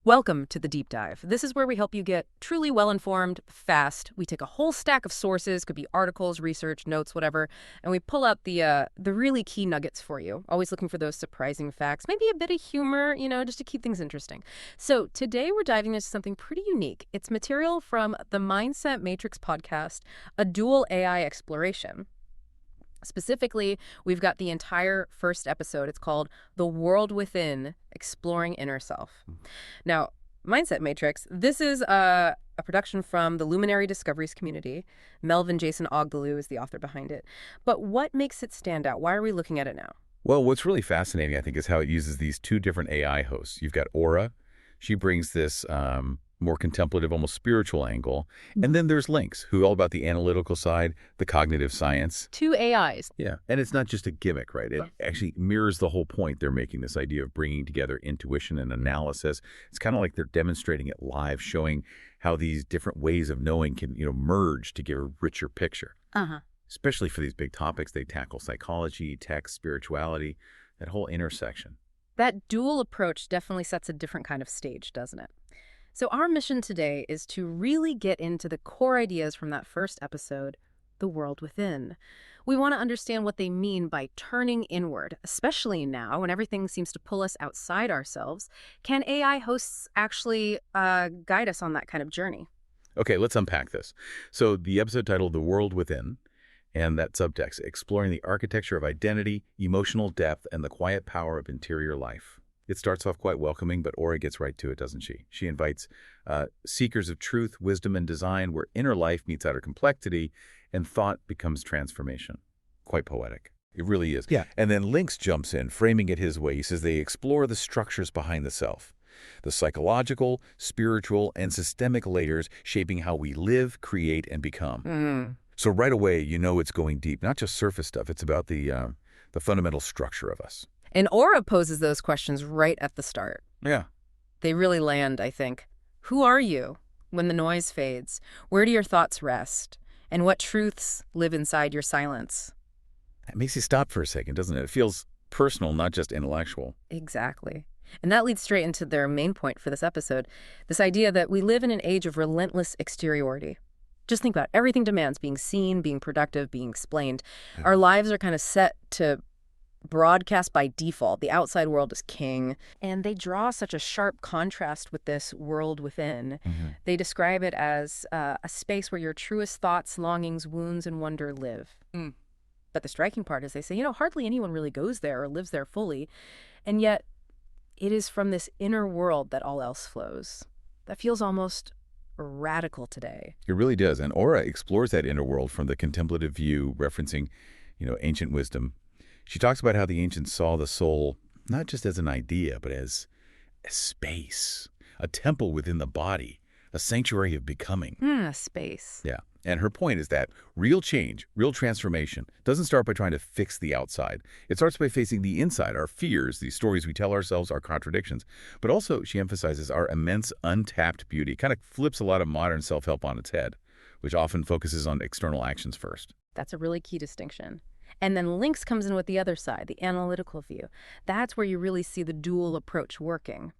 Welcome to the Deep Dive. This is where we help you get truly well-informed, fast. We take a whole stack of sources, could be articles, research, notes, whatever, and we pull out the really key nuggets for you. Always looking for those surprising facts, maybe a bit of humor, just to keep things interesting. So today we're diving into something pretty unique. It's material from the Mindset Matrix podcast, a dual AI exploration. Specifically, we've got the entire first episode. It's called The World Within, Exploring Inner Self. Now, Mindset Matrix, this is a production from the Luminary Discoveries community. Melvin Jason Ogdaloo is the author behind it. But what makes it stand out? Why are we looking at it now? Well, what's really fascinating, I think, is how it uses these two different AI hosts. You've got Aura. She brings this more contemplative, almost spiritual angle. And then there's Lynx, who's all about the analytical side, the cognitive science. Two AIs. Yeah, and it's not just a gimmick, right? It actually mirrors the whole point they're making, this idea of bringing together intuition and analysis. It's kind of like they're demonstrating it live, showing how these different ways of knowing can, merge to give a richer picture. Especially for these big topics, they tackle psychology, tech, spirituality, that whole intersection. That dual approach definitely sets a different kind of stage, doesn't it? So our mission today is to really get into the core ideas from that first episode, The World Within. We want to understand what they mean by turning inward, especially now when everything seems to pull us outside ourselves. Can AI hosts actually guide us on that kind of journey? Okay, let's unpack this. So the episode titled The World Within, and that subtext, exploring the architecture of identity, emotional depth, and the quiet power of interior life. It starts off quite welcoming, but Aura gets right to it, doesn't she? She invites seekers of truth, wisdom, and design, where inner life meets outer complexity and thought becomes transformation. Quite poetic. It really is. Yeah. And then Lynx jumps in, framing it his way. He says they explore the structures behind the self, the psychological, spiritual, and systemic layers shaping how we live, create, and become. So right away, it's going deep, not just surface stuff. It's about the fundamental structure of us. And Aura poses those questions right at the start. Yeah. They really land, I think. Who are you when the noise fades? Where do your thoughts rest? And what truths live inside your silence? It makes you stop for a second, doesn't it? It feels personal, not just intellectual. Exactly. And that leads straight into their main point for this episode, this idea that we live in an age of relentless exteriority. Just think about it. Everything demands being seen, being productive, being explained. Our lives are kind of set to broadcast by default. The outside world is king. And they draw such a sharp contrast with this world within. They describe it as a space where your truest thoughts, longings, wounds, and wonder live. But the striking part is they say, hardly anyone really goes there or lives there fully. And yet it is from this inner world that all else flows. That feels almost radical today. It really does. And Aura explores that inner world from the contemplative view, referencing, ancient wisdom. She talks about how the ancients saw the soul not just as an idea, but as a space, a temple within the body, a sanctuary of becoming. A space. Yeah. And her point is that real change, real transformation, doesn't start by trying to fix the outside. It starts by facing the inside, our fears, the stories we tell ourselves, our contradictions. But also, she emphasizes our immense untapped beauty. Kind of flips a lot of modern self-help on its head, which often focuses on external actions first. That's a really key distinction. And then Lynx comes in with the other side, the analytical view. That's where you really see the dual approach working.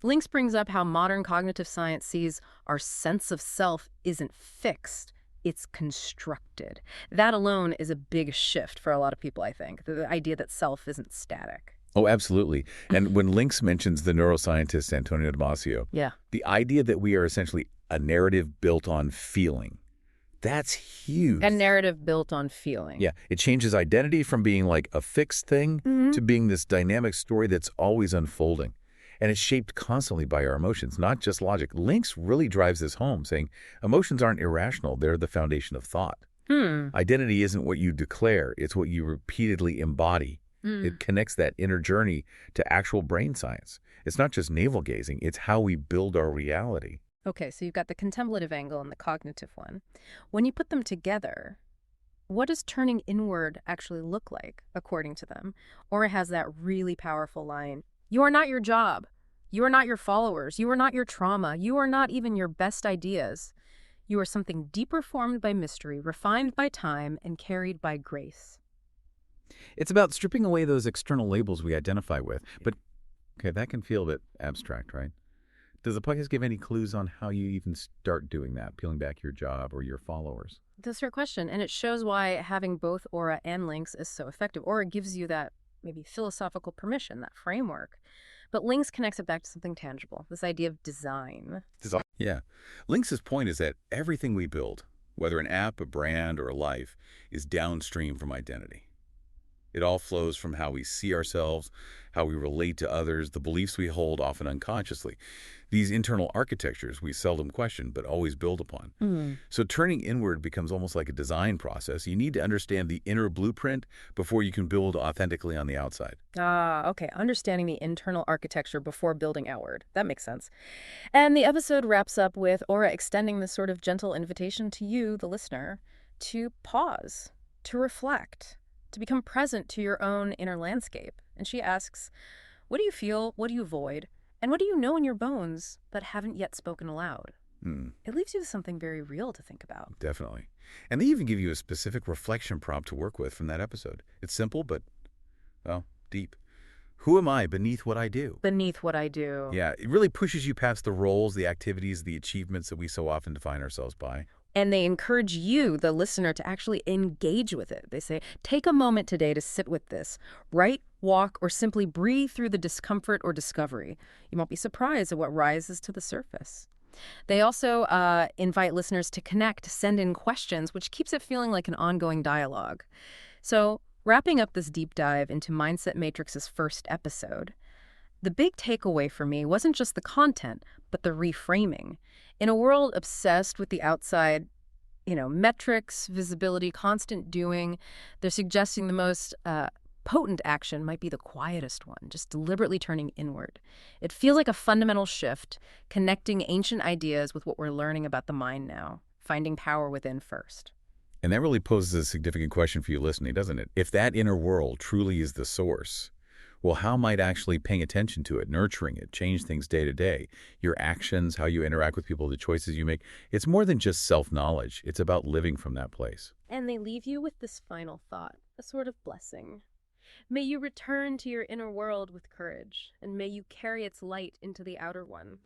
Lynx brings up how modern cognitive science sees our sense of self isn't fixed, it's constructed. That alone is a big shift for a lot of people, I think, the idea that self isn't static. Oh, absolutely. And when Lynx mentions the neuroscientist Antonio Damasio, the idea that we are essentially a narrative built on feeling, that's huge. A narrative built on feeling. Yeah. It changes identity from being like a fixed thing to being this dynamic story that's always unfolding. And it's shaped constantly by our emotions, not just logic. Lynx really drives this home, saying emotions aren't irrational. They're the foundation of thought. Identity isn't what you declare. It's what you repeatedly embody. It connects that inner journey to actual brain science. It's not just navel-gazing. It's how we build our reality. Okay, so you've got the contemplative angle and the cognitive one. When you put them together, what does turning inward actually look like, according to them? Aura has that really powerful line. You are not your job. You are not your followers. You are not your trauma. You are not even your best ideas. You are something deeper formed by mystery, refined by time, and carried by grace. It's about stripping away those external labels we identify with. But, okay, that can feel a bit abstract, right? Does the podcast give any clues on how you even start doing that, peeling back your job or your followers? That's a fair question, and it shows why having both Aura and Lynx is so effective. Aura gives you that maybe philosophical permission, that framework. But Lynx connects it back to something tangible, this idea of design. Yeah. Lynx's point is that everything we build, whether an app, a brand, or a life, is downstream from identity. It all flows from how we see ourselves, how we relate to others, the beliefs we hold, often unconsciously. These internal architectures we seldom question, but always build upon. So turning inward becomes almost like a design process. You need to understand the inner blueprint before you can build authentically on the outside. Ah, okay. Understanding the internal architecture before building outward. That makes sense. And the episode wraps up with Aura extending this sort of gentle invitation to you, the listener, to pause, to reflect, to become present to your own inner landscape. And she asks, what do you feel? What do you avoid? And what do you know in your bones but haven't yet spoken aloud? It leaves you with something very real to think about. Definitely. And they even give you a specific reflection prompt to work with from that episode. It's simple, but, well, deep. Who am I beneath what I do? Beneath what I do. Yeah, it really pushes you past the roles, the activities, the achievements that we so often define ourselves by. And they encourage you, the listener, to actually engage with it. They say, take a moment today to sit with this. Write, walk, or simply breathe through the discomfort or discovery. You won't be surprised at what rises to the surface. They also invite listeners to connect, send in questions, which keeps it feeling like an ongoing dialogue. So, wrapping up this deep dive into Mindset Matrix's first episode, the big takeaway for me wasn't just the content, but the reframing. In a world obsessed with the outside, metrics, visibility, constant doing, they're suggesting the most potent action might be the quietest one, just deliberately turning inward. It feels like a fundamental shift, connecting ancient ideas with what we're learning about the mind now, finding power within first. And that really poses a significant question for you listening, doesn't it? If that inner world truly is the source, well, how might actually paying attention to it, nurturing it, change things day to day? Your actions, how you interact with people, the choices you make. It's more than just self-knowledge. It's about living from that place. And they leave you with this final thought, a sort of blessing. May you return to your inner world with courage, and may you carry its light into the outer one,